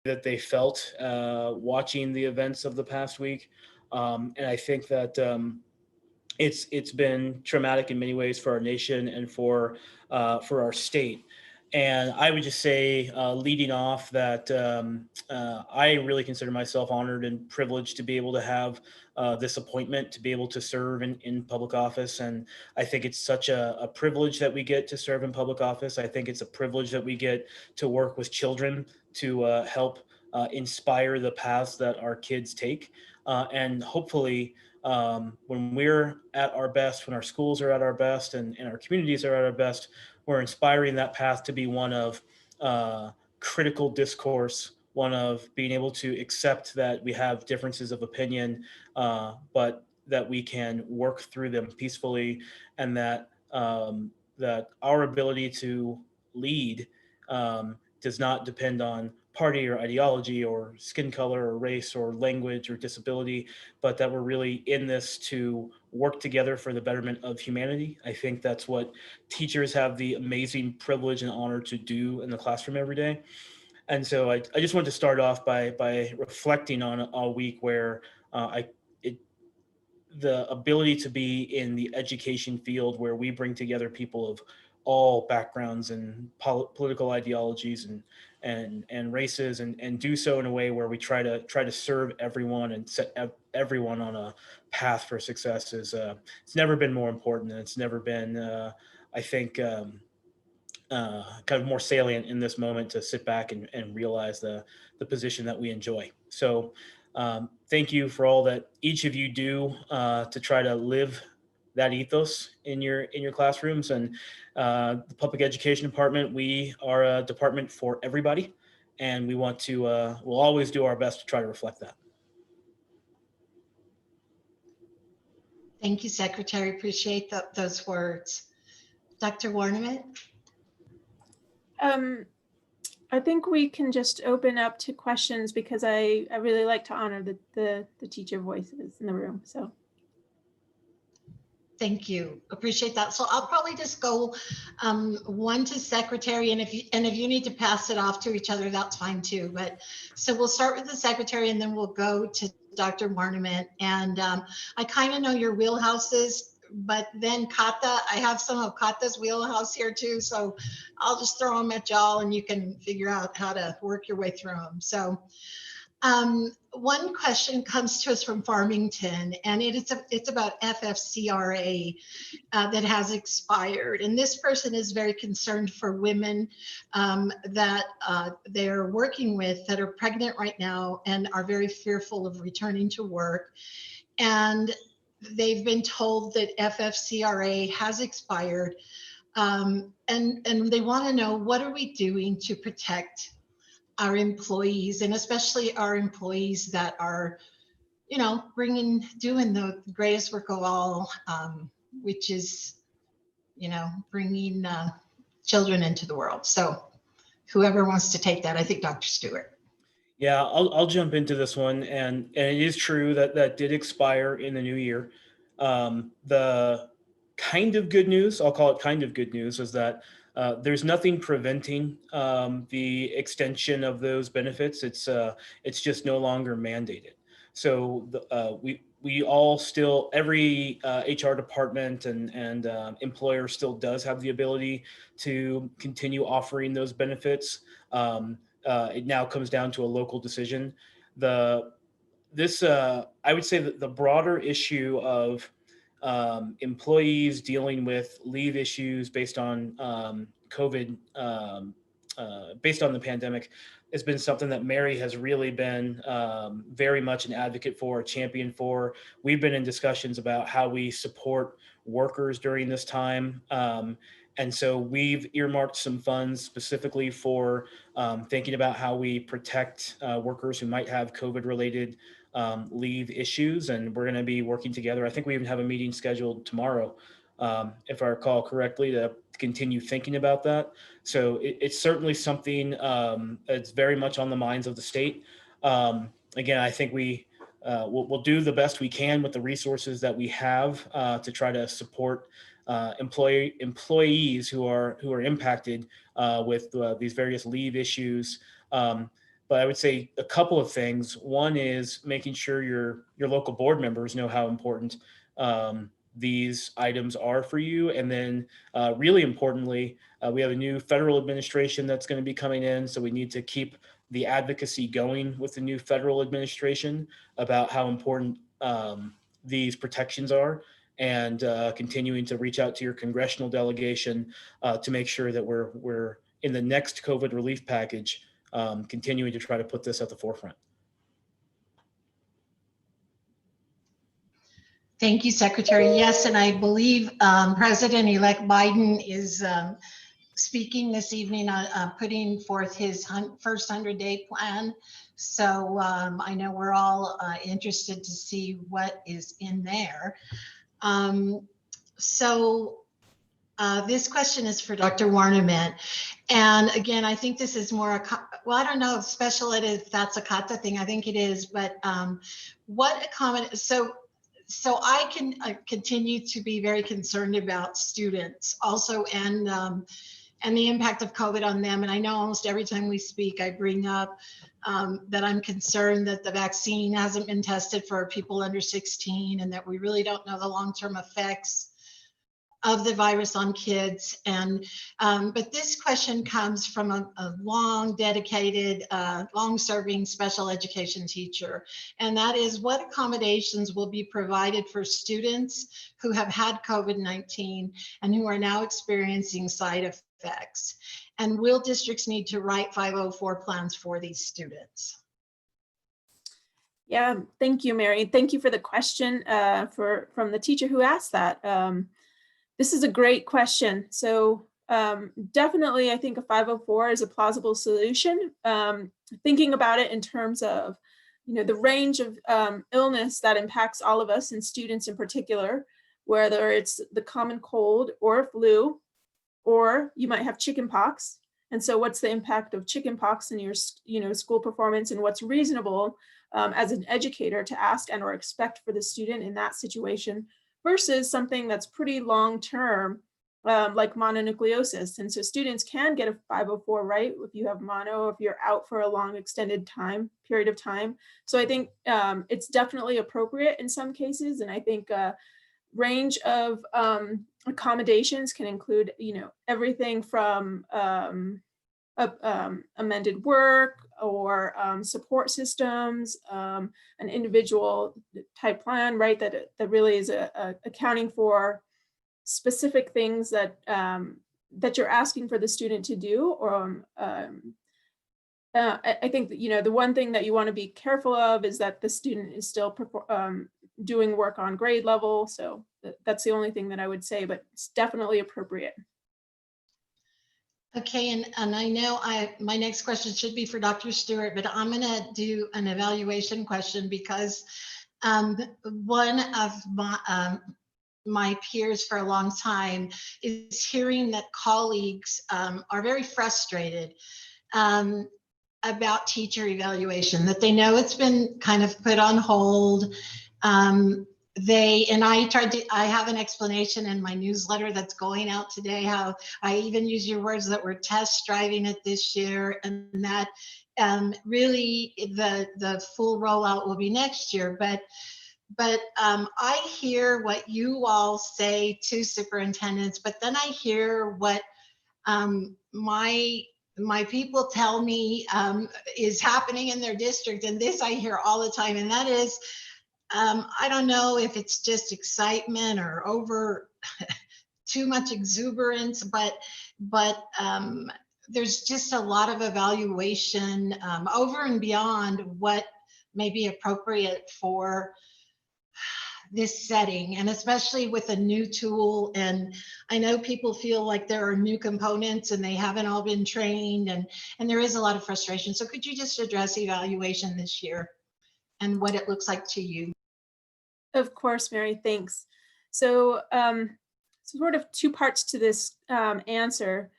that they felt watching the events of the past week. And I think that it's been traumatic in many ways for our nation and for our state. And I would just say, leading off, that I really consider myself honored and privileged to be able to have this appointment, to be able to serve in public office. And I think it's such a privilege that we get to serve in public office. I think it's a privilege that we get to work with children to help inspire the paths that our kids take. And hopefully, when we're at our best, when our schools are at our best, and our communities are at our best, we're inspiring that path to be one of uh, critical discourse, one of being able to accept that we have differences of opinion, but that we can work through them peacefully, and that our ability to lead does not depend on party or ideology or skin color or race or language or disability, but that we're really in this to work together for the betterment of humanity. I think that's what teachers have the amazing privilege and honor to do in the classroom every day. And so I just wanted to start off by reflecting on a week where I it, the ability to be in the education field, where we bring together people of all backgrounds and political ideologies and races, and do so in a way where we try to serve everyone and set everyone on a path for success is it's never been more important, and it's never been I think kind of more salient in this moment to sit back and realize the position that we enjoy. So thank you for all that each of you do to try to live that ethos in your classrooms. And the public education department, we are a department for everybody, and we want to we'll always do our best to try to reflect that. Thank you, Secretary. Appreciate those words. Dr. Warniment? I think we can just open up to questions, because I really like to honor the teacher voices in the room. So thank you. Appreciate that. So I'll probably just go one to Secretary, and if you need to pass it off to each other, that's fine too. But so we'll start with the Secretary, and then we'll go to Dr. Warniment. And I kind of know your wheelhouses, but then Kata, I have some of Kata's wheelhouse here too. So I'll just throw them at y'all, and you can figure out how to work your way through them. So one question comes to us from Farmington, and it's about FFCRA that has expired. And this person is very concerned for women that they're working with that are pregnant right now and are very fearful of returning to work. And they've been told that FFCRA has expired, and they want to know, what are we doing to protect our employees, and especially our employees that are, doing the greatest work of all, which is, bringing children into the world. So whoever wants to take that, I think Dr. Stewart. Yeah, I'll jump into this one, and it is true that did expire in the new year. The kind of good news, I'll call it kind of good news, is that there's nothing preventing the extension of those benefits. It's just no longer mandated. So we all still, every HR department and employer still does have the ability to continue offering those benefits. It now comes down to a local decision. I would say that the broader issue of employees dealing with leave issues based on COVID, based on the pandemic, has been something that Mary has really been very much an advocate for, a champion for. We've been in discussions about how we support workers during this time. And so we've earmarked some funds specifically for thinking about how we protect workers who might have COVID-related leave issues. And we're going to be working together. I think we even have a meeting scheduled tomorrow, if I recall correctly, to continue thinking about that. So it's certainly something that's very much on the minds of the state. Again, I think we'll do the best we can with the resources that we have to try to support employees who are impacted with these various leave issues. But I would say a couple of things. One is making sure your local board members know how important these items are for you. And then really importantly, we have a new federal administration that's going to be coming in. So we need to keep the advocacy going with the new federal administration about how important these protections are, and continuing to reach out to your congressional delegation to make sure that we're in the next COVID relief package, continuing to try to put this at the forefront. Thank you, Secretary. Yes, and I believe President-elect Biden is speaking this evening on putting forth his first 100-day plan. So I know we're all interested to see what is in there. This question is for Dr. Warniment. And again, I think this is more, well, I don't know if special ed, if that's a kata thing, I think it is, but so I can continue to be very concerned about students also, and the impact of COVID on them. And I know almost every time we speak, I bring up that I'm concerned that the vaccine hasn't been tested for people under 16, and that we really don't know the long-term effects of the virus on kids. And but this question comes from a long dedicated, long-serving special education teacher. And that is, what accommodations will be provided for students who have had COVID-19 and who are now experiencing side effects? And will districts need to write 504 plans for these students? Yeah, thank you, Mary. Thank you for the question from the teacher who asked that. This is a great question. So definitely, I think a 504 is a plausible solution. Thinking about it in terms of, the range of illness that impacts all of us, and students in particular, whether it's the common cold or flu, or you might have chickenpox. And so what's the impact of chickenpox in your school performance, and what's reasonable as an educator to ask and or expect for the student in that situation, versus something that's pretty long-term, like mononucleosis. And so students can get a 504, right? If you have mono, if you're out for a long extended period of time. So I think it's definitely appropriate in some cases. And I think range of accommodations can include, everything from amended work, or support systems, an individual type plan, right? That really is accounting for specific things that that you're asking for the student to do. Or I think that, the one thing that you want to be careful of is that the student is still doing work on grade level. So that's the only thing that I would say, but it's definitely appropriate. Okay, and I know my next question should be for Dr. Stewart, but I'm going to do an evaluation question because one of my peers for a long time is hearing that colleagues are very frustrated about teacher evaluation, that they know it's been kind of put on hold. I have an explanation in my newsletter that's going out today, how I even use your words that we're test driving it this year, and that really the full rollout will be next year. But I hear what you all say to superintendents, but then I hear what my people tell me is happening in their district, and this I hear all the time, and that is, I don't know if it's just excitement or over too much exuberance, but there's just a lot of evaluation over and beyond what may be appropriate for this setting, and especially with a new tool. And I know people feel like there are new components and they haven't all been trained, and there is a lot of frustration. So could you just address evaluation this year and what it looks like to you? Of course, Mary, thanks. So sort of two parts to this answer.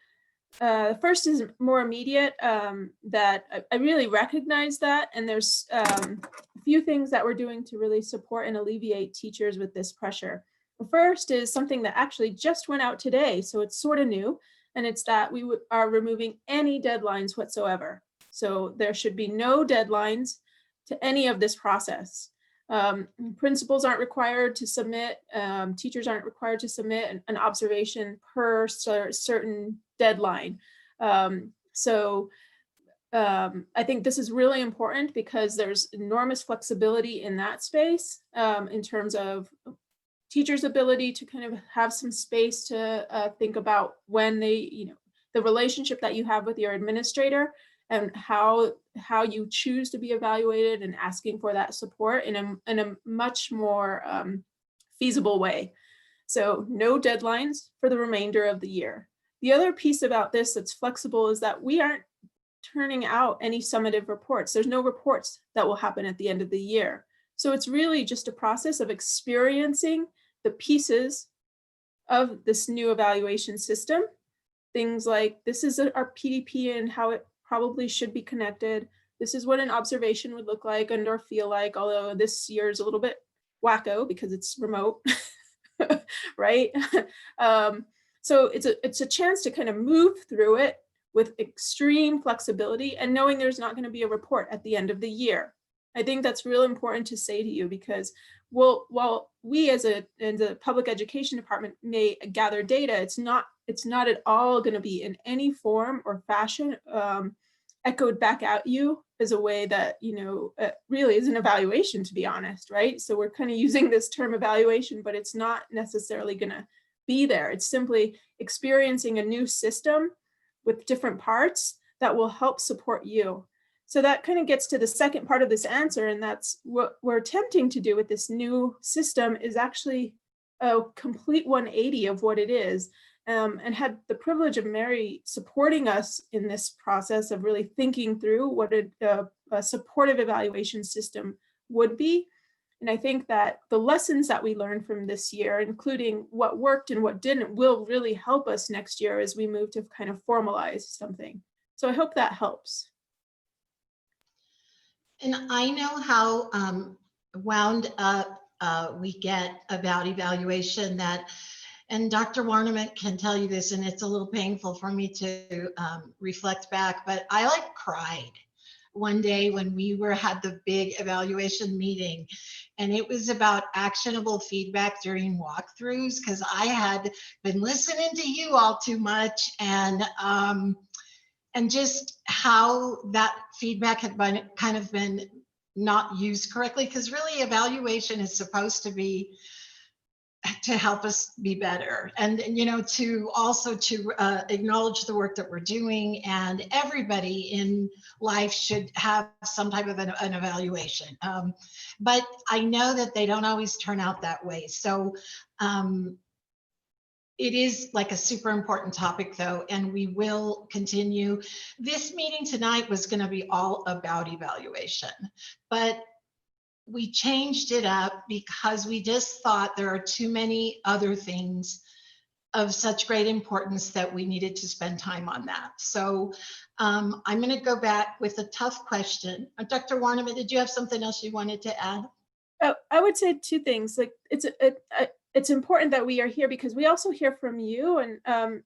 The first is more immediate, that I really recognize that, and there's a few things that we're doing to really support and alleviate teachers with this pressure. The first is something that actually just went out today, so it's sort of new, and it's that we are removing any deadlines whatsoever. So there should be no deadlines to any of this process. Principals aren't required to submit, teachers aren't required to submit an observation per certain deadline. I think this is really important because there's enormous flexibility in that space in terms of teachers' ability to kind of have some space to think about when they, the relationship that you have with your administrator and how you choose to be evaluated and asking for that support in a much more feasible way. So no deadlines for the remainder of the year. The other piece about this that's flexible is that we aren't turning out any summative reports. There's no reports that will happen at the end of the year. So it's really just a process of experiencing the pieces of this new evaluation system. Things like, this is our PDP and how it probably should be connected. This is what an observation would look like and or feel like, although this year is a little bit wacko because it's remote, right? So it's a chance to kind of move through it with extreme flexibility and knowing there's not going to be a report at the end of the year. I think that's real important to say to you because while we as a public education department may gather data, it's not at all going to be in any form or fashion echoed back at you as a way that, really is an evaluation, to be honest, right? So we're kind of using this term evaluation, but it's not necessarily going to be there. It's simply experiencing a new system with different parts that will help support you. So that kind of gets to the second part of this answer, and that's what we're attempting to do with this new system is actually a complete 180 of what it is, and had the privilege of Mary supporting us in this process of really thinking through what a supportive evaluation system would be. And I think that the lessons that we learned from this year, including what worked and what didn't, will really help us next year as we move to kind of formalize something. So I hope that helps. And I know how wound up we get about evaluation and Dr. Warniment can tell you this, and it's a little painful for me to reflect back, but I cried one day when we had the big evaluation meeting, and it was about actionable feedback during walkthroughs because I had been listening to you all too much, and just how that feedback had been not used correctly, because really evaluation is supposed to be to help us be better and to also to acknowledge the work that we're doing, and everybody in life should have some type of an evaluation, but I know that they don't always turn out that way. So it is like a super important topic though, and we will continue. This meeting tonight was going to be all about evaluation, but we changed it up because we just thought there are too many other things of such great importance that we needed to spend time on that. So I'm going to go back with a tough question. Dr. Warniment, did you have something else you wanted to add? I would say two things. Like it's important that we are here because we also hear from you, and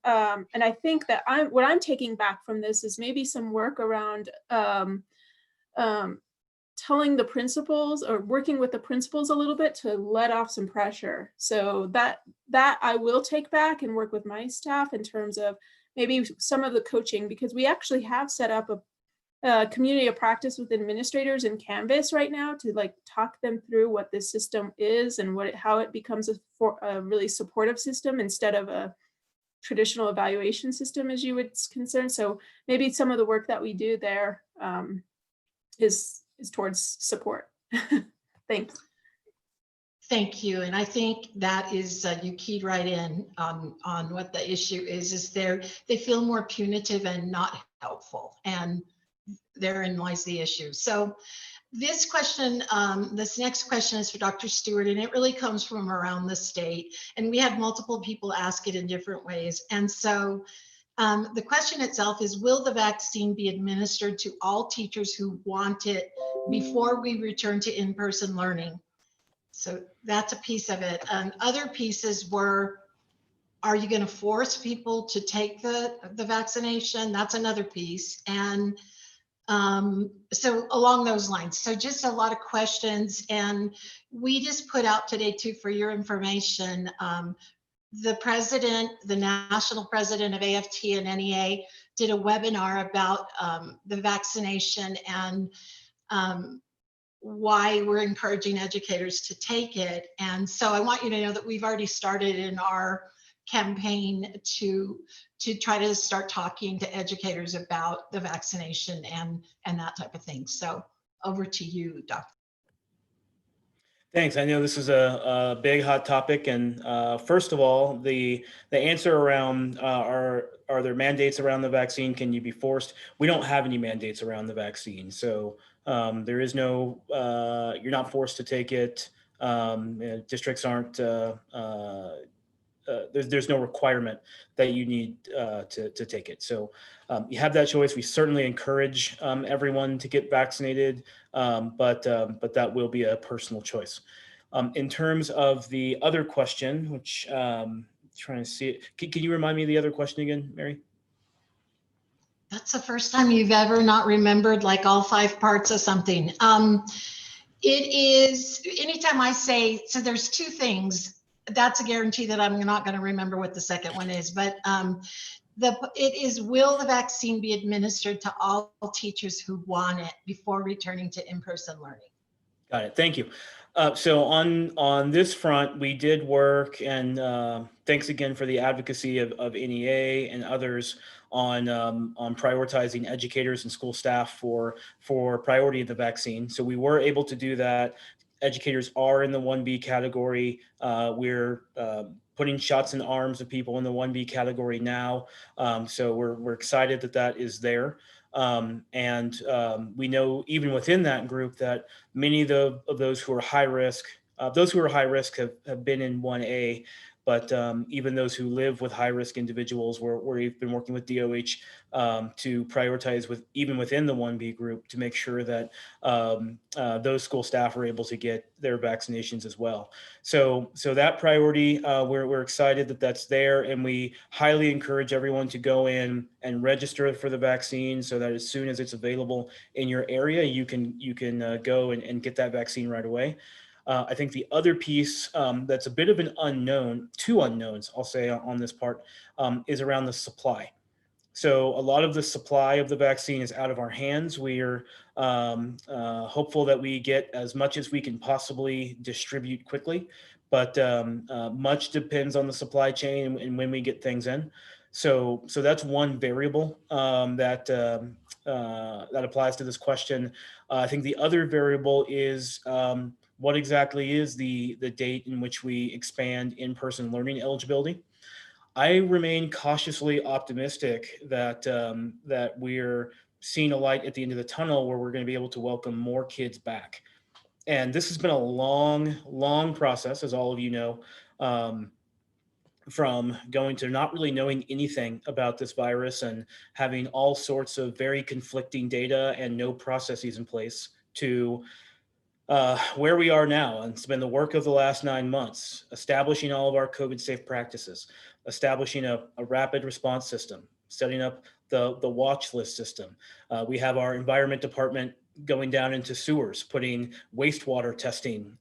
I think that what I'm taking back from this is maybe some work around telling the principals or working with the principals a little bit to let off some pressure. So that I will take back and work with my staff in terms of maybe some of the coaching, because we actually have set up a community of practice with administrators in Canvas right now to talk them through what this system is and how it becomes a really supportive system instead of a traditional evaluation system, as you would concern. So maybe some of the work that we do there is towards support. Thanks. Thank you. And I think that is, you keyed right in on what the issue is they feel more punitive and not helpful. And therein lies the issue. So this question, this next question is for Dr. Stewart, and it really comes from around the state. And we had multiple people ask it in different ways. And so the question itself is, will the vaccine be administered to all teachers who want it before we return to in-person learning? So that's a piece of it. Other pieces were, are you going to force people to take the vaccination? That's another piece. And So along those lines, so just a lot of questions, and we just put out today too, for your information, the national president of AFT and NEA did a webinar about the vaccination and why we're encouraging educators to take it. And so I want you to know that we've already started in our campaign to try to start talking to educators about the vaccination and that type of thing. So over to you, Dr. Thanks. I know this is a big hot topic, and first of all, the answer around are there mandates around the vaccine? Can you be forced? We don't have any mandates around the vaccine, so there is no. You're not forced to take it. Districts aren't. There's no requirement that you need to take it. So you have that choice. We certainly encourage everyone to get vaccinated, but that will be a personal choice. In terms of the other question, which trying to see it, can you remind me of the other question again, Mary? That's the first time you've ever not remembered like all 5 parts of something. It is, anytime I say, so there's 2 things, that's a guarantee that I'm not going to remember what the second one is, but it is, will the vaccine be administered to all teachers who want it before returning to in-person learning? Got it. Thank you. So on this front, we did work, and thanks again for the advocacy of NEA and others on prioritizing educators and school staff for priority of the vaccine. So we were able to do that. Educators are in the 1B category. We're putting shots in arms of people in the 1B category now. So we're excited that that is there. We know even within that group that many of those who are high risk, have been in 1A, but even those who live with high risk individuals, we've been working with DOH to prioritize even within the 1B group to make sure that those school staff are able to get their vaccinations as well. So that priority, we're excited that that's there, and we highly encourage everyone to go in and register for the vaccine so that as soon as it's available in your area, you can go and get that vaccine right away. I think the other piece that's a bit of an unknown, 2 unknowns, I'll say on this part, is around the supply. So a lot of the supply of the vaccine is out of our hands. We are hopeful that we get as much as we can possibly distribute quickly, but much depends on the supply chain and when we get things in. So that's one variable that applies to this question. I think the other variable is what exactly is the date in which we expand in-person learning eligibility. I remain cautiously optimistic that that we're seeing a light at the end of the tunnel where we're going to be able to welcome more kids back. And this has been a long process, as all of you know, from going to not really knowing anything about this virus and having all sorts of very conflicting data and no processes in place to where we are now. And it's been the work of the last 9 months, establishing all of our COVID safe practices, establishing a rapid response system, setting up the watch list system. We have our environment department going down into sewers, putting wastewater testing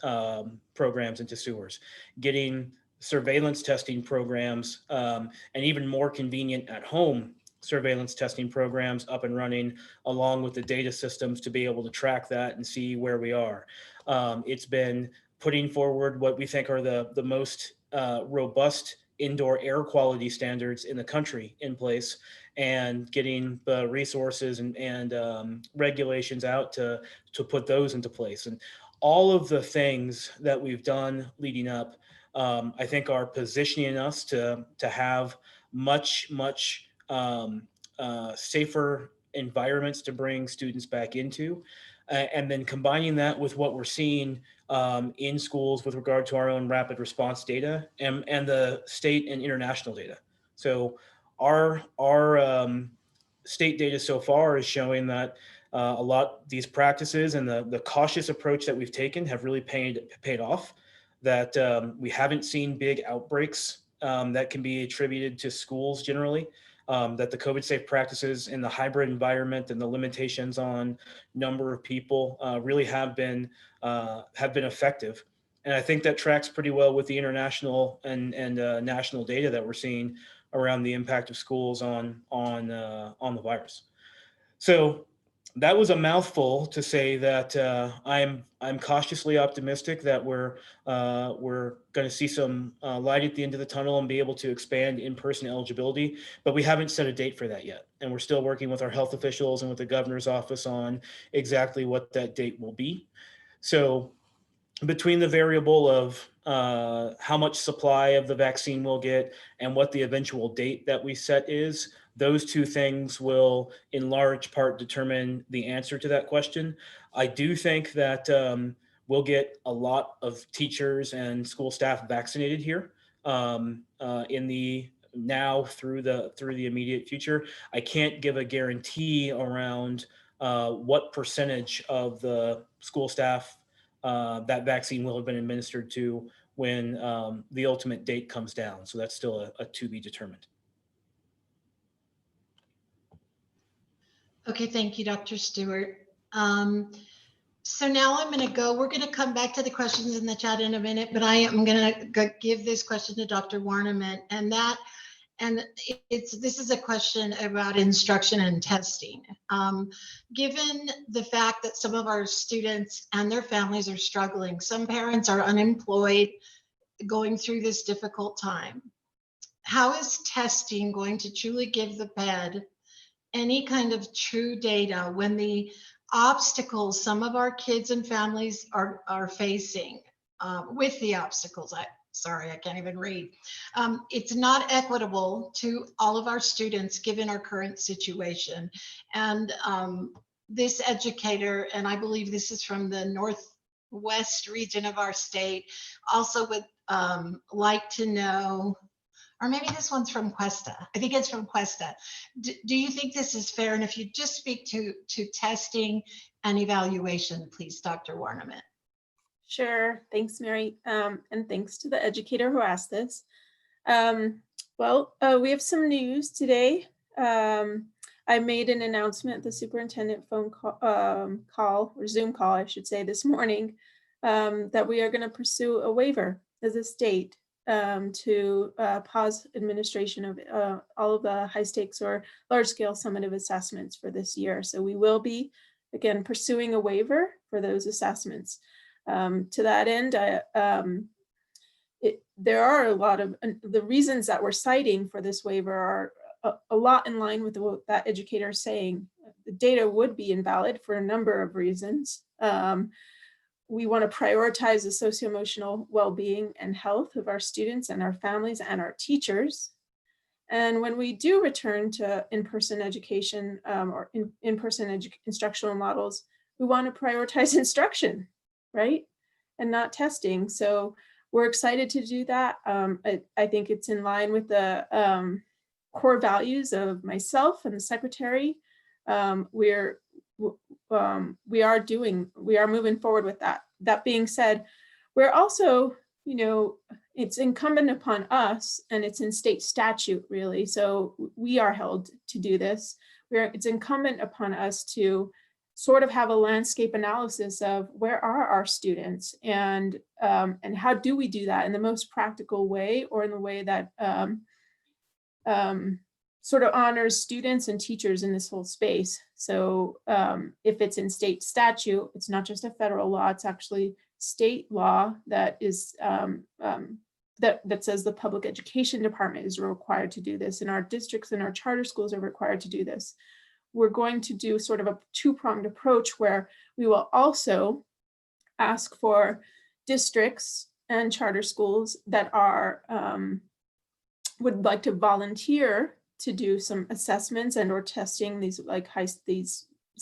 programs into sewers, getting surveillance testing programs, and even more convenient at home surveillance testing programs up and running, along with the data systems to be able to track that and see where we are. It's been putting forward what we think are the most robust indoor air quality standards in the country in place, and getting the resources and regulations out to put those into place. And all of the things that we've done leading up, I think are positioning us to have much safer environments to bring students back into. And then combining that with what we're seeing in schools with regard to our own rapid response data and the state and international data. So our state data so far is showing that a lot these practices and the cautious approach that we've taken have really paid off, that we haven't seen big outbreaks that can be attributed to schools generally. that the COVID safe practices in the hybrid environment and the limitations on number of people really have been effective. And I think that tracks pretty well with the international and national data that we're seeing around the impact of schools on the virus. So that was a mouthful to say that I'm cautiously optimistic that we're going to see some light at the end of the tunnel and be able to expand in-person eligibility, but we haven't set a date for that yet, and we're still working with our health officials and with the governor's office on exactly what that date will be. So between the variable of how much supply of the vaccine we'll get and what the eventual date that we set is, those two things will in large part determine the answer to that question. I do think that we'll get a lot of teachers and school staff vaccinated here in the now through the immediate future. I can't give a guarantee around what percentage of the school staff that vaccine will have been administered to when the ultimate date comes down. So that's still a to be determined. Okay, thank you, Dr. Stewart. So now we're going to come back to the questions in the chat in a minute, but I am going to give this question to Dr. Warniment, this is a question about instruction and testing. Given the fact that some of our students and their families are struggling, some parents are unemployed, going through this difficult time, how is testing going to truly give the PED any kind of true data when the obstacles some of our kids and families are facing with the obstacles? Sorry, I can't even read. It's not equitable to all of our students given our current situation. And this educator, and I believe this is from the Northwest region of our state, also would like to know, or maybe this one's from Cuesta. I think it's from Cuesta. Do you think this is fair? And if you just speak to testing and evaluation, please, Dr. Warniment. Sure. Thanks, Mary. And thanks to the educator who asked this. We have some news today. I made an announcement, the superintendent phone call, or Zoom call, I should say, this morning, that we are going to pursue a waiver as a state to pause administration of all of the high stakes or large scale summative assessments for this year. So we will be, again, pursuing a waiver for those assessments. To that end, there are a lot of the reasons that we're citing for this waiver are a lot in line with what that educator is saying. The data would be invalid for a number of reasons. We want to prioritize the socio-emotional well-being and health of our students and our families and our teachers. And when we do return to in-person education or in-person instructional models, we want to prioritize instruction, right? And not testing. So we're excited to do that. I think it's in line with the core values of myself and the secretary. We are moving forward with that. That being said, we're also, it's incumbent upon us, and it's in state statute really. So we are held to do this. It's incumbent upon us to sort of have a landscape analysis of where are our students and how do we do that in the most practical way, or in the way that sort of honors students and teachers in this whole space. So if it's in state statute, it's not just a federal law, it's actually state law that is that says the public education department is required to do this, and our districts and our charter schools are required to do this. We're going to do sort of a two-pronged approach where we will also ask for districts and charter schools that are would like to volunteer to do some assessments and or testing these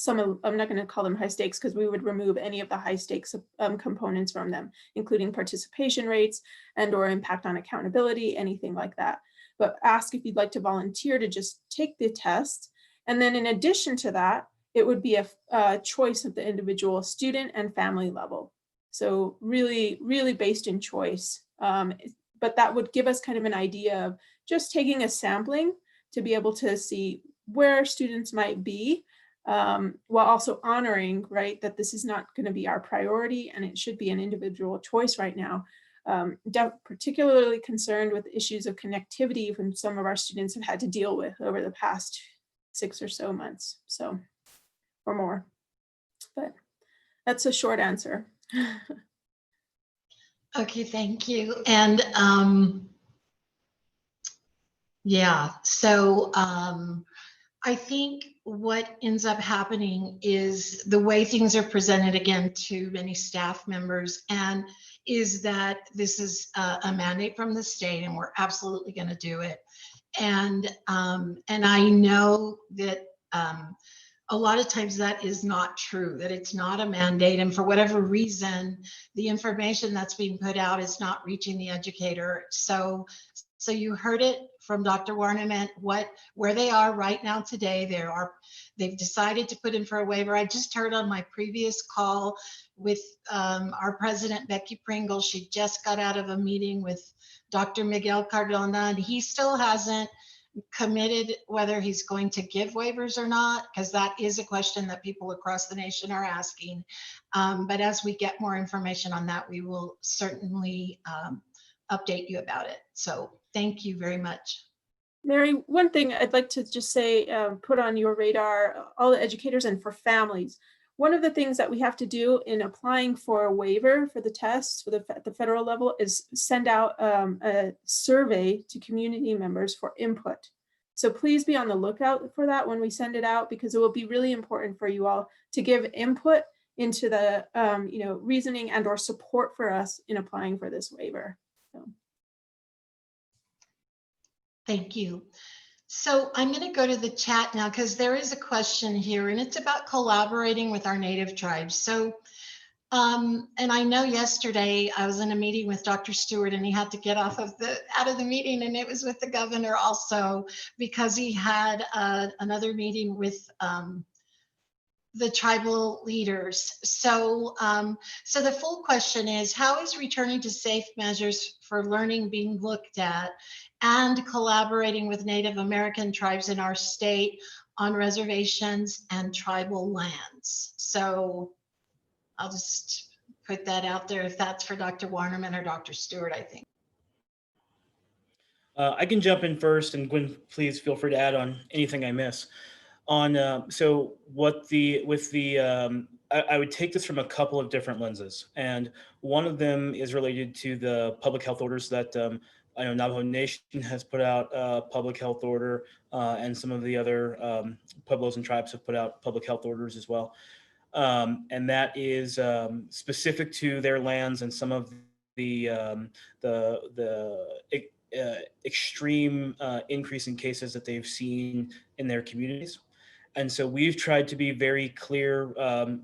I'm not going to call them high stakes because we would remove any of the high stakes components from them, including participation rates and or impact on accountability, anything like that. But ask if you'd like to volunteer to just take the test. And then in addition to that, it would be a choice of the individual student and family level. So really, really based in choice. But that would give us kind of an idea of just taking a sampling to be able to see where students might be, while also honoring, right, that this is not going to be our priority and it should be an individual choice right now. Particularly concerned with issues of connectivity from some of our students have had to deal with over the past 6 or so months, so, or more. But that's a short answer. Okay, thank you. And yeah, so I think what ends up happening is the way things are presented again to many staff members, and is that this is a mandate from the state and we're absolutely going to do it. And I know that a lot of times that is not true, that it's not a mandate, and for whatever reason, the information that's being put out is not reaching the educator. So you heard it from Dr. Warniment, where they are right now today. They've decided to put in for a waiver. I just heard on my previous call with our president, Becky Pringle. She just got out of a meeting with Dr. Miguel Cardona, and he still hasn't committed whether he's going to give waivers or not, because that is a question that people across the nation are asking. But as we get more information on that, we will certainly update you about it. So thank you very much. Mary, one thing I'd like to just say, put on your radar, all the educators and for families. One of the things that we have to do in applying for a waiver for the tests at the federal level is send out a survey to community members for input. So please be on the lookout for that when we send it out, because it will be really important for you all to give input into the reasoning and or support for us in applying for this waiver. So. Thank you. So I'm going to go to the chat now because there is a question here, and it's about collaborating with our native tribes. So, and I know yesterday I was in a meeting with Dr. Stewart, and he had to get out of the meeting, and it was with the governor also because he had another meeting with the tribal leaders. So, so the full question is, how is returning to safe measures for learning being looked at, and collaborating with Native American tribes in our state on reservations and tribal lands? So I'll just put that out there if that's for Dr. Warniment or Dr. Stewart, I think. I can jump in first, and Gwen, please feel free to add on anything I miss. So I would take this from a couple of different lenses, and one of them is related to the public health orders that I know Navajo Nation has put out a public health order, and some of the other pueblos and tribes have put out public health orders as well. And that is specific to their lands and some of the extreme increase in cases that they've seen in their communities. And so we've tried to be very clear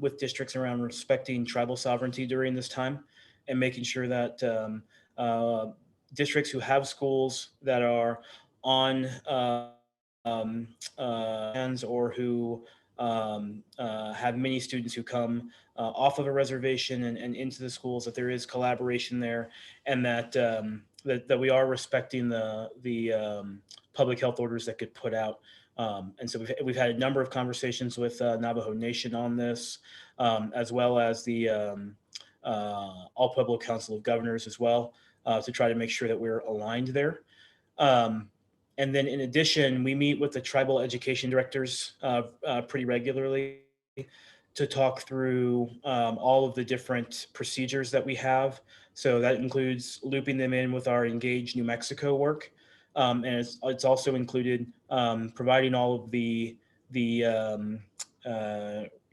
with districts around respecting tribal sovereignty during this time, and making sure that districts who have schools that are on lands or who have many students who come off of a reservation and into the schools, that there is collaboration there, and that that we are respecting the public health orders that get put out. And so we've had a number of conversations with Navajo Nation on this, as well as the All Pueblo Council of Governors as well, to try to make sure that we're aligned there. And then in addition, we meet with the tribal education directors pretty regularly to talk through all of the different procedures that we have. So that includes looping them in with our Engage New Mexico work. And it's also included providing all of the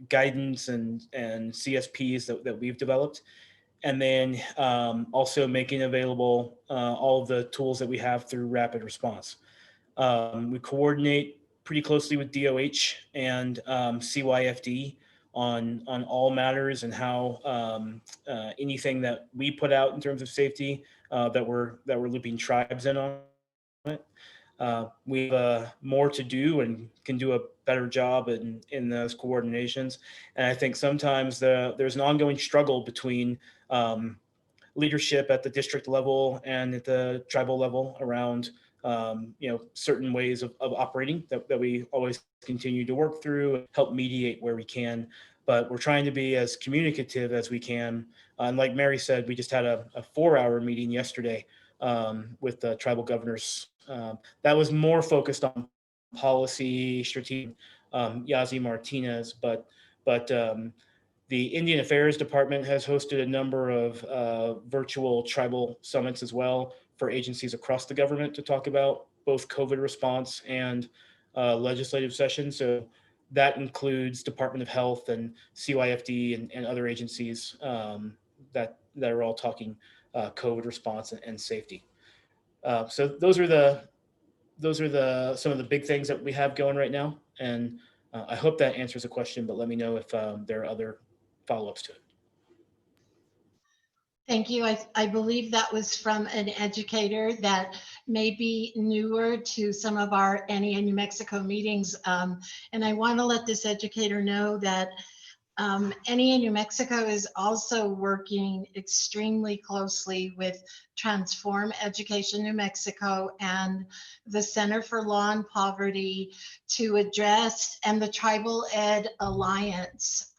guidance and CSPs that we've developed. And then also making available all of the tools that we have through rapid response. We coordinate pretty closely with DOH and CYFD on all matters, and how anything that we put out in terms of safety that we're looping tribes in on it. We have more to do and can do a better job in those coordinations. And I think sometimes there's an ongoing struggle between leadership at the district level and at the tribal level around certain ways of operating that we always continue to work through and help mediate where we can. But we're trying to be as communicative as we can. And like Mary said, we just had a 4-hour meeting yesterday with the tribal governors. That was more focused on policy, strategic, Yazi Martinez, but the Indian Affairs Department has hosted a number of virtual tribal summits as well for agencies across the government to talk about both COVID response and legislative sessions. So that includes Department of Health and CYFD and other agencies that are all talking COVID response and safety. So those are some of the big things that we have going right now. And I hope that answers the question, but let me know if there are other follow-ups to it. Thank you. I believe that was from an educator that may be newer to some of our NEA New Mexico meetings. And I want to let this educator know that NEA New Mexico is also working extremely closely with Transform Education New Mexico and the Center for Law and Poverty to address, and the Tribal Ed Alliance,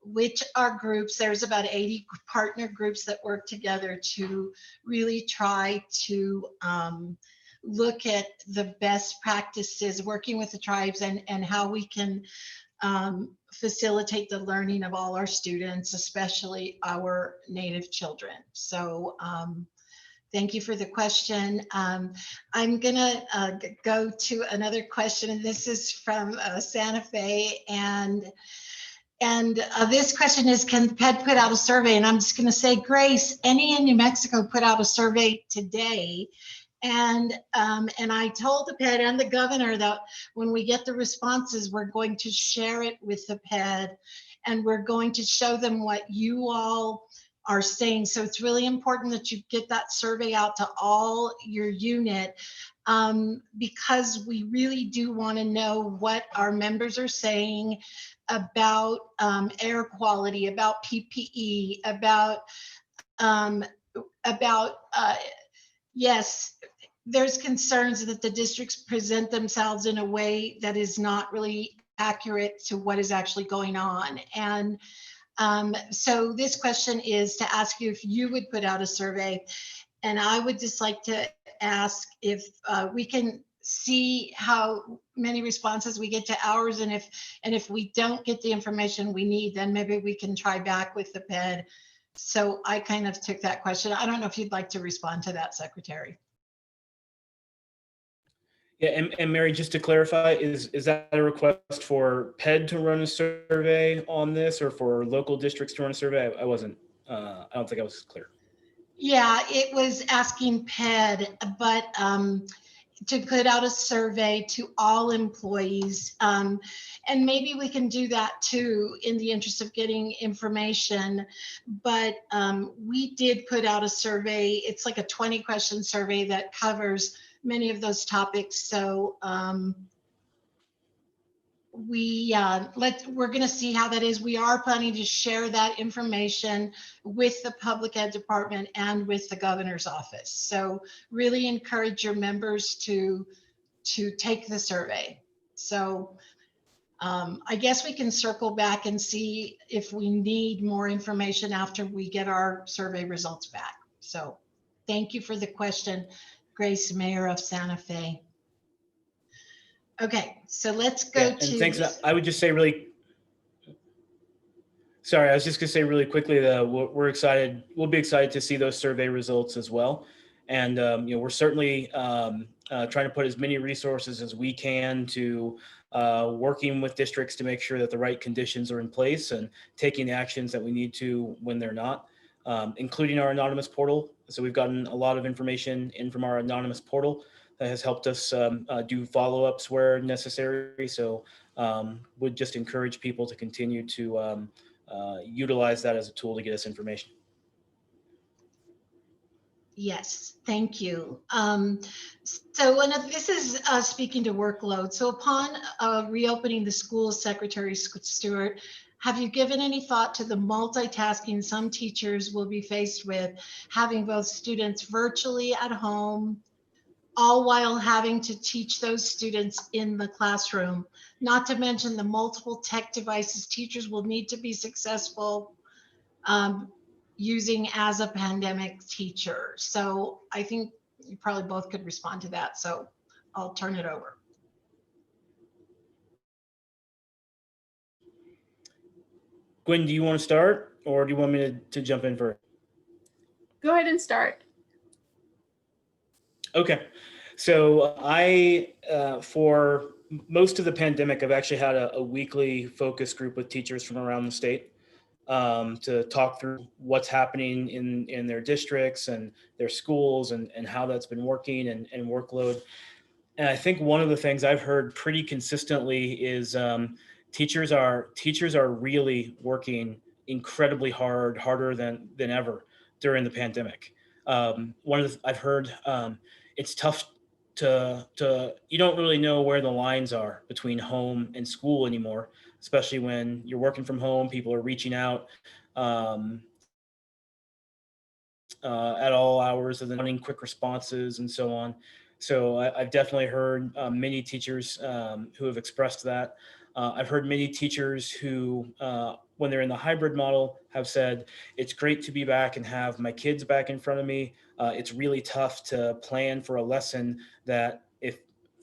which are groups. There's about 80 partner groups that work together to really try to look at the best practices, working with the tribes and how we can facilitate the learning of all our students, especially our Native children. So thank you for the question. I'm gonna go to another question, and this is from Santa Fe. And this question is, can PED put out a survey? And I'm just gonna say, Grace, NEA New Mexico put out a survey today. And I told the PED and the governor that when we get the responses, we're going to share it with the PED and we're going to show them what you all are saying. So it's really important that you get that survey out to all your unit because we really do want to know what our members are saying about air quality, about PPE, about yes, there's concerns that the districts present themselves in a way that is not really accurate to what is actually going on. And so this question is to ask you if you would put out a survey. And I would just like to ask if we can see how many responses we get to ours. And if we don't get the information we need, then maybe we can try back with the PED. So I kind of took that question. I don't know if you'd like to respond to that, Secretary. Yeah, and Mary, just to clarify, is that a request for PED to run a survey on this, or for local districts to run a survey? I wasn't. I don't think I was clear. Yeah, it was asking PED, but to put out a survey to all employees, and maybe we can do that too in the interest of getting information. But we did put out a survey. It's like a 20-question survey that covers many of those topics. So we're going to see how that is. We are planning to share that information with the public ed department and with the governor's office. So really encourage your members to take the survey. So I guess we can circle back and see if we need more information after we get our survey results back. So thank you for the question, Grace, Mayor of Santa Fe. Okay, so let's go to. And thanks. I would just say really. Sorry, I was just going to say really quickly that we're excited. We'll be excited to see those survey results as well, and we're certainly trying to put as many resources as we can to working with districts to make sure that the right conditions are in place and taking the actions that we need to when they're not, including our anonymous portal. So we've gotten a lot of information in from our anonymous portal that has helped us do follow-ups where necessary. So would just encourage people to continue to utilize that as a tool to get us information. Yes, thank you. So this is speaking to workload. So upon reopening the schools, Secretary Stewart, have you given any thought to the multitasking some teachers will be faced with, having both students virtually at home all while having to teach those students in the classroom, not to mention the multiple tech devices teachers will need to be successful using as a pandemic teacher. So I think you probably both could respond to that. So I'll turn it over. Gwen, do you want to start, or do you want me to jump in first? Go ahead and start. Okay, so for most of the pandemic, I've actually had a weekly focus group with teachers from around the state to talk through what's happening in their districts and their schools and how that's been working and workload. And I think one of the things I've heard pretty consistently is teachers are really working incredibly hard, harder than ever during the pandemic. I've heard it's tough to you don't really know where the lines are between home and school anymore, especially when you're working from home. People are reaching out at all hours of the morning, quick responses and so on. So I've definitely heard many teachers who have expressed that. I've heard many teachers who, when they're in the hybrid model, have said, it's great to be back and have my kids back in front of me. It's really tough to plan for a lesson that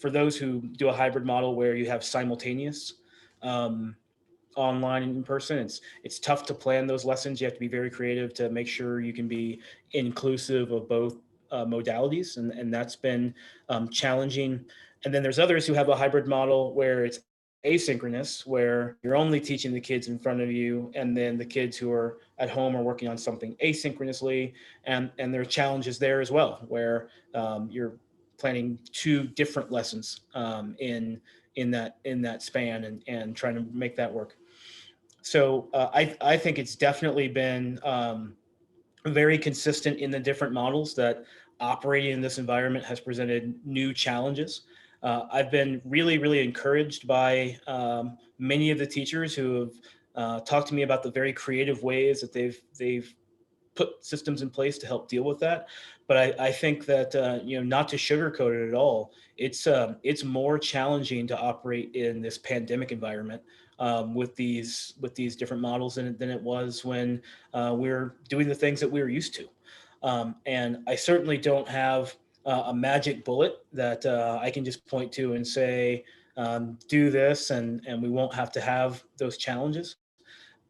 for those who do a hybrid model where you have simultaneous online and in person, it's tough to plan those lessons. You have to be very creative to make sure you can be inclusive of both modalities, and that's been challenging. And then there's others who have a hybrid model where it's asynchronous, where you're only teaching the kids in front of you, and then the kids who are at home are working on something asynchronously, and there are challenges there as well, where you're planning two different lessons in that span and trying to make that work. So I think it's definitely been very consistent in the different models that operating in this environment has presented new challenges. I've been really, really encouraged by many of the teachers who have talked to me about the very creative ways that they've put systems in place to help deal with that. But I think that not to sugarcoat it at all, it's more challenging to operate in this pandemic environment with these different models than it was when we're doing the things that we were used to. And I certainly don't have a magic bullet that I can just point to and say, do this and we won't have to have those challenges.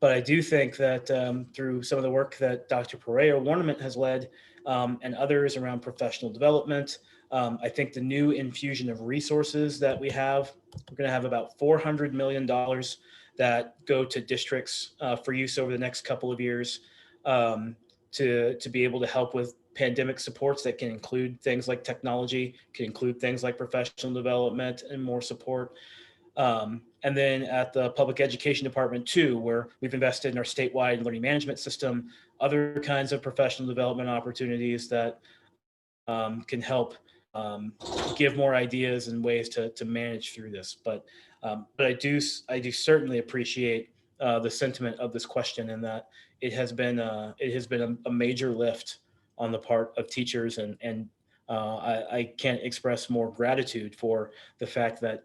But I do think that through some of the work that Dr. Perea Warniment has led and others around professional development, I think the new infusion of resources that we have, we're going to have about $400 million that go to districts for use over the next couple of years to be able to help with pandemic supports that can include things like technology, can include things like professional development and more support. And then at the public education department too, where we've invested in our statewide learning management system, other kinds of professional development opportunities that can help give more ideas and ways to manage through this. But I do certainly appreciate the sentiment of this question, and that it has been a major lift on the part of teachers, and I can't express more gratitude for the fact that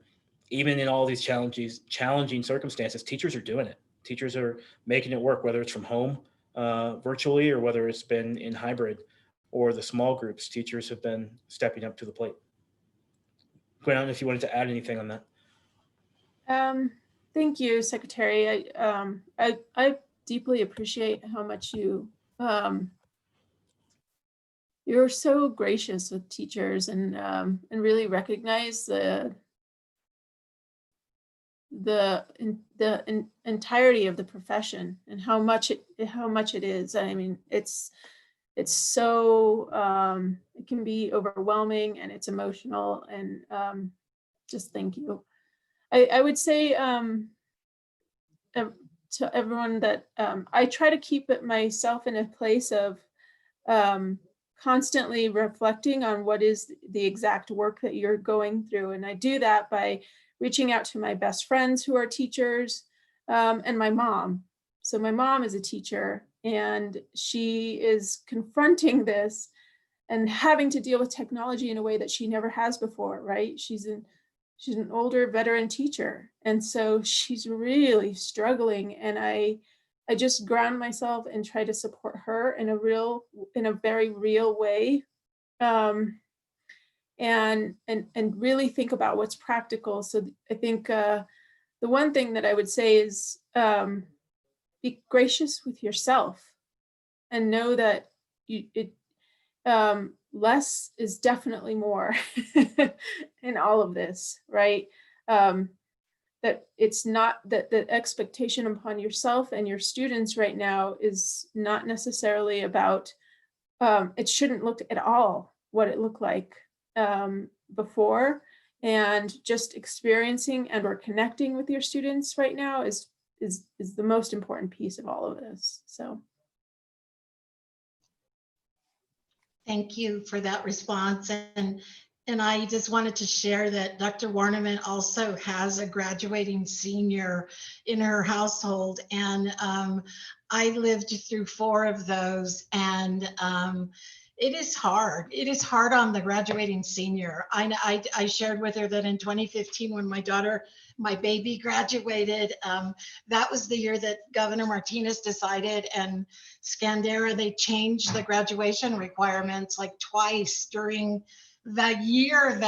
even in all these challenging circumstances, teachers are doing it. Teachers are making it work, whether it's from home virtually or whether it's been in hybrid or the small groups. Teachers have been stepping up to the plate. Gwen, I don't know if you wanted to add anything on that. Thank you, Secretary. I deeply appreciate how much you're so gracious with teachers and really recognize the entirety of the profession and how much it is. I mean, it's so it can be overwhelming and it's emotional, and just thank you. I would say to everyone that I try to keep it myself in a place of constantly reflecting on what is the exact work that you're going through. And I do that by reaching out to my best friends who are teachers and my mom. So my mom is a teacher and she is confronting this and having to deal with technology in a way that she never has before, right? She's an older veteran teacher, and so she's really struggling, and I just ground myself and try to support her in a very real way, and really think about what's practical. So I think the one thing that I would say is be gracious with yourself and know that less is definitely more in all of this, right? That it's not that the expectation upon yourself and your students right now is not necessarily about, it shouldn't look at all what it looked like before, and just experiencing and or connecting with your students right now is the most important piece of all of this. So thank you for that response. And I just wanted to share that Dr. Warniment also has a graduating senior in her household. And I lived through 4 of those, and it is hard. It is hard on the graduating senior. I shared with her that in 2015, when my baby graduated, that was the year that Governor Martinez decided, and Scandera, they changed the graduation requirements like twice during the year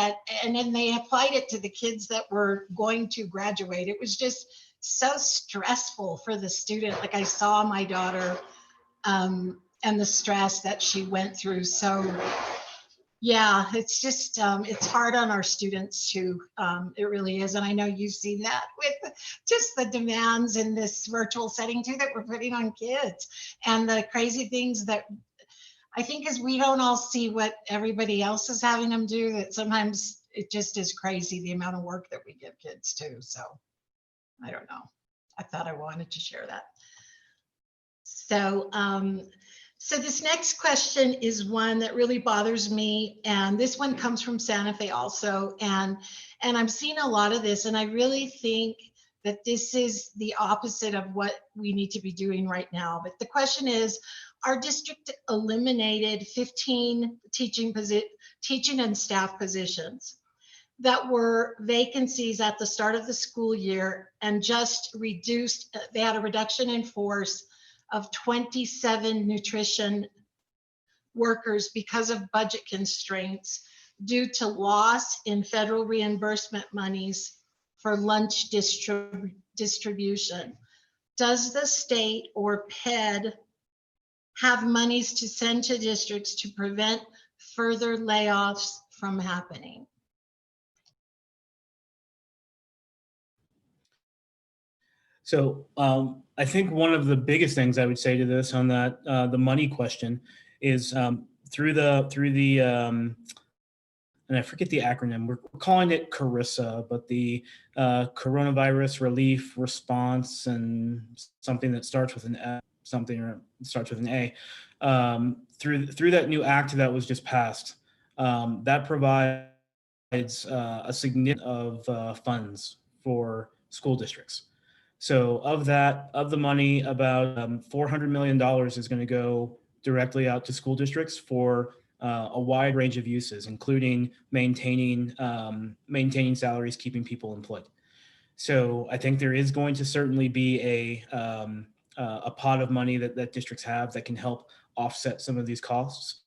and then they applied it to the kids that were going to graduate. It was just so stressful for the student. Like, I saw my daughter and the stress that she went through. So yeah, it's just, it's hard on our students too. It really is. And I know you've seen that with just the demands in this virtual setting too, that we're putting on kids, and the crazy things that I think is we don't all see what everybody else is having them do, that sometimes it just is crazy the amount of work that we give kids too. So I don't know. I thought I wanted to share that. So, so this next question is one that really bothers me. And this one comes from Santa Fe also. And I'm seeing a lot of this, and I really think that this is the opposite of what we need to be doing right now. But the question is, our district eliminated 15 teaching and staff positions that were vacancies at the start of the school year, and just reduced, they had a reduction in force of 27 nutrition workers because of budget constraints due to loss in federal reimbursement monies for lunch distribution. Does the state or PED have monies to send to districts to prevent further layoffs from happening? So I think one of the biggest things I would say to this on that, the money question, is through the and I forget the acronym, we're calling it CARISA, but the Coronavirus Relief Response and something that starts with an F, something or starts with an A, through that new act that was just passed, that provides a significant of funds for school districts. So of the money, about $400 million is going to go directly out to school districts for a wide range of uses, including maintaining salaries, keeping people employed. So I think there is going to certainly be a pot of money that districts have that can help offset some of these costs.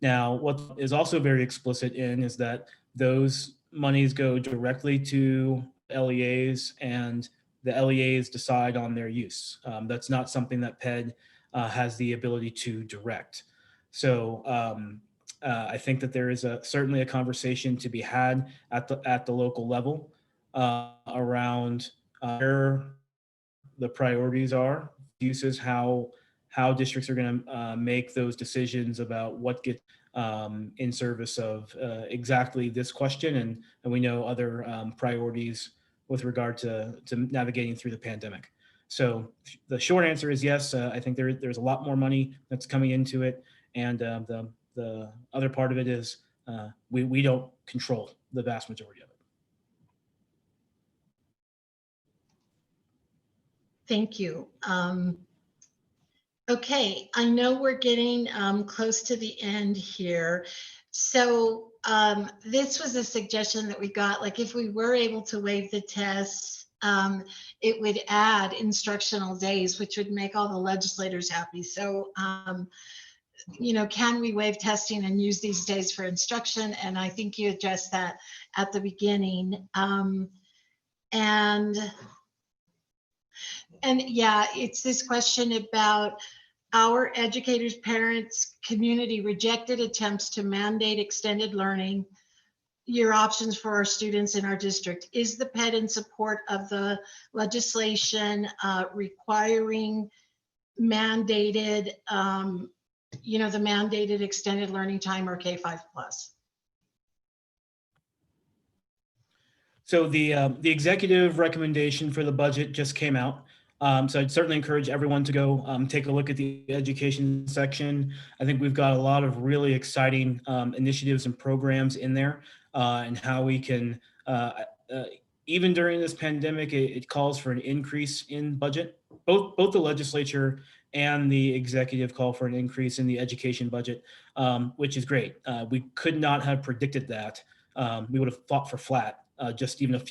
Now, what is also very explicit in is that those monies go directly to LEAs, and the LEAs decide on their use. That's not something that PED has the ability to direct. So I think that there is certainly a conversation to be had at the local level around where the priorities are, uses, how districts are going to make those decisions about what gets in service of exactly this question, and we know other priorities with regard to navigating through the pandemic. So the short answer is yes. I think there's a lot more money that's coming into it, and the other part of it is we don't control the vast majority of it. Thank you. Okay, I know we're getting close to the end here. So this was a suggestion that we got, like if we were able to waive the tests, it would add instructional days, which would make all the legislators happy. So, you know, can we waive testing and use these days for instruction? And I think you addressed that at the beginning. And yeah, it's this question about our educators, parents, community rejected attempts to mandate extended learning. Your options for our students in our district. Is the PED in support of the legislation requiring mandated, you know, the mandated extended learning time or K5 plus? So the executive recommendation for the budget just came out. So I'd certainly encourage everyone to go take a look at the education section. I think we've got a lot of really exciting initiatives and programs in there, and how we can, even during this pandemic, it calls for an increase in budget. Both the legislature and the executive call for an increase in the education budget, which is great. We could not have predicted that. We would have fought for flat just even a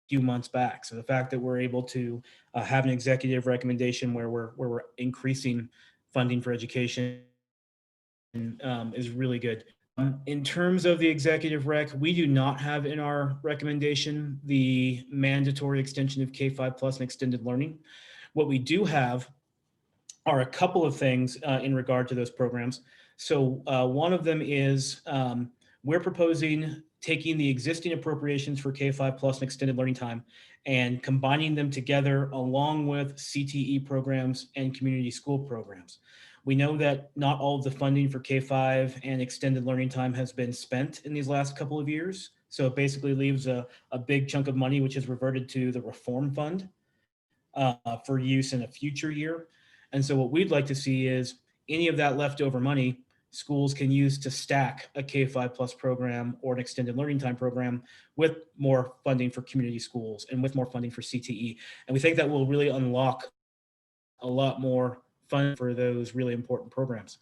few months back. So the fact that we're able to have an executive recommendation where we're increasing funding for education is really good. In terms of the executive rec, we do not have in our recommendation the mandatory extension of K5 plus and extended learning. What we do have are a couple of things in regard to those programs. So one of them is we're proposing taking the existing appropriations for K5 plus and extended learning time and combining them together along with CTE programs and community school programs. We know that not all of the funding for K5 and extended learning time has been spent in these last couple of years. So it basically leaves a big chunk of money, which is reverted to the reform fund for use in a future year. And so what we'd like to see is any of that leftover money schools can use to stack a K5 plus program or an extended learning time program with more funding for community schools and with more funding for CTE. And we think that will really unlock a lot more funding for those really important programs.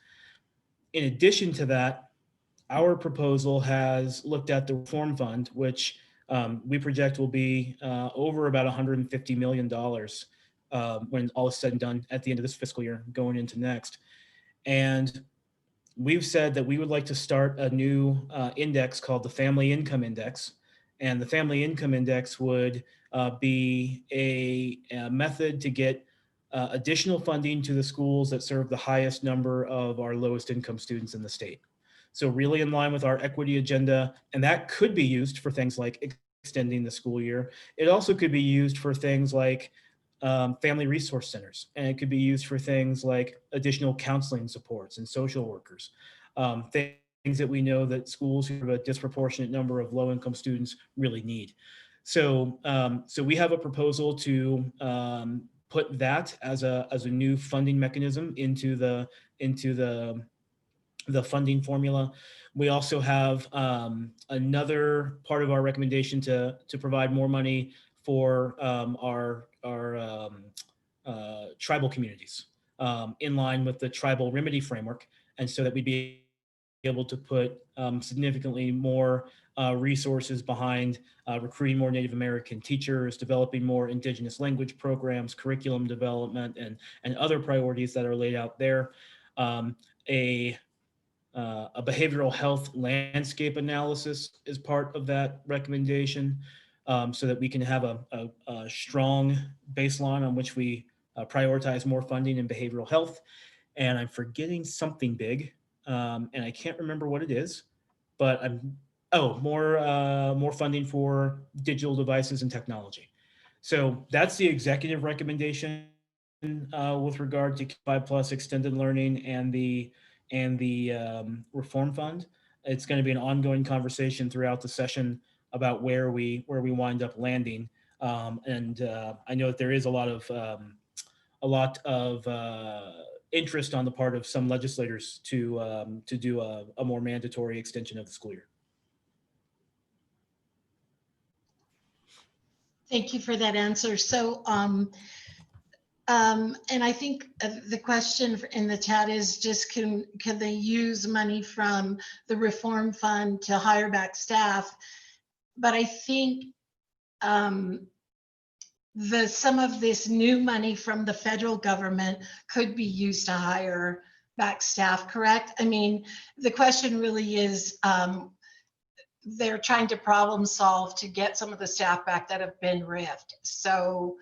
In addition to that, our proposal has looked at the reform fund, which we project will be over about $150 million when all is said and done at the end of this fiscal year going into next. And we've said that we would like to start a new index called the Family Income Index. And the Family Income Index would be a method to get additional funding to the schools that serve the highest number of our lowest income students in the state. So really in line with our equity agenda, and that could be used for things like extending the school year. It also could be used for things like family resource centers, and it could be used for things like additional counseling supports and social workers, things that we know that schools who have a disproportionate number of low-income students really need. So, so we have a proposal to put that as a new funding mechanism into the funding formula. We also have another part of our recommendation to provide more money for our tribal communities in line with the tribal remedy framework, and so that we'd be able to put significantly more resources behind recruiting more Native American teachers, developing more Indigenous language programs, curriculum development, and other priorities that are laid out there. A behavioral health landscape analysis is part of that recommendation, so that we can have a strong baseline on which we prioritize more funding in behavioral health. And I'm forgetting something big, and I can't remember what it is, but more funding for digital devices and technology. So that's the executive recommendation with regard to K5 plus extended learning and the reform fund. It's going to be an ongoing conversation throughout the session about where we wind up landing. And I know that there is a lot of interest on the part of some legislators to do a more mandatory extension of the school year. Thank you for that answer. So And I think the question in the chat is just can they use money from the reform fund to hire back staff? But I think some of this new money from the federal government could be used to hire back staff, correct? I mean, the question really is, they're trying to problem solve to get some of the staff back that have been riffed. So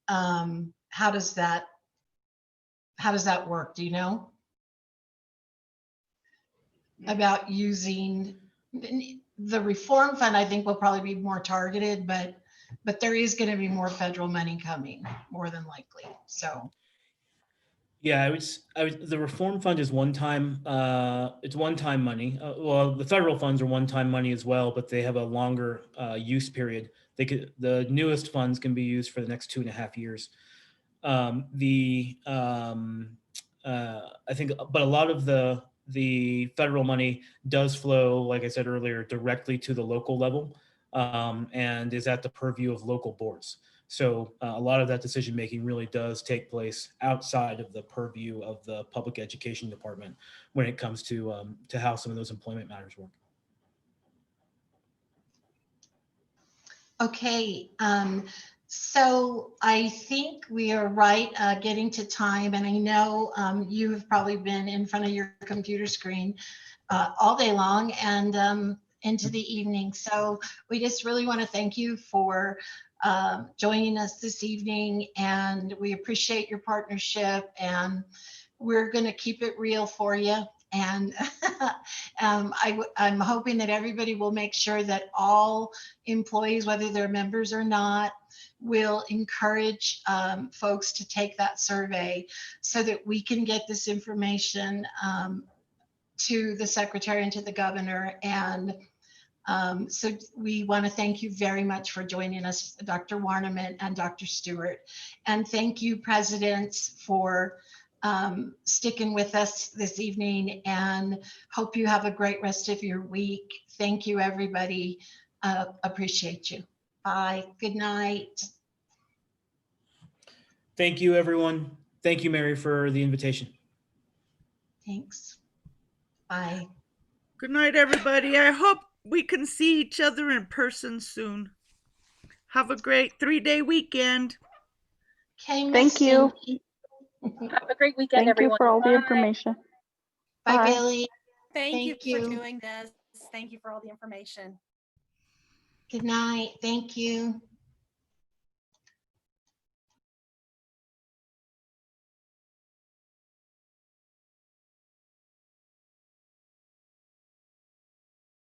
how does that work? Do you know about using the reform fund? I think will probably be more targeted, but there is going to be more federal money coming, more than likely. So Yeah, the reform fund is one-time. It's one-time money. Well, the federal funds are one-time money as well, but they have a longer use period. The newest funds can be used for the next 2.5 years. I think, but a lot of the federal money does flow, like I said earlier, directly to the local level, and is at the purview of local boards. So a lot of that decision making really does take place outside of the purview of the public education department when it comes to how some of those employment matters work. okay, so I think we are right getting to time, and I know you have probably been in front of your computer screen all day long and into the evening. So we just really want to thank you for joining us this evening, and we appreciate your partnership, and we're going to keep it real for you. And I'm hoping that everybody will make sure that all employees, whether they're members or not, will encourage folks to take that survey so that we can get this information to the secretary and to the governor. And so we want to thank you very much for joining us, Dr. Warniment and Dr. Stewart. And thank you, presidents, for sticking with us this evening, and hope you have a great rest of your week. Thank you, everybody. Appreciate you. Bye. Good night. Thank you, everyone. Thank you, Mary, for the invitation. Thanks. Bye. Good night, everybody. I hope we can see each other in person soon. Have a great 3-day weekend. Okay, Thank you. Have a great weekend, Thank everyone. you for all Bye. the information. Bye, Bye. Billy. Thank you Thank for you. doing this. Thank you for all the information. Good night. Thank you.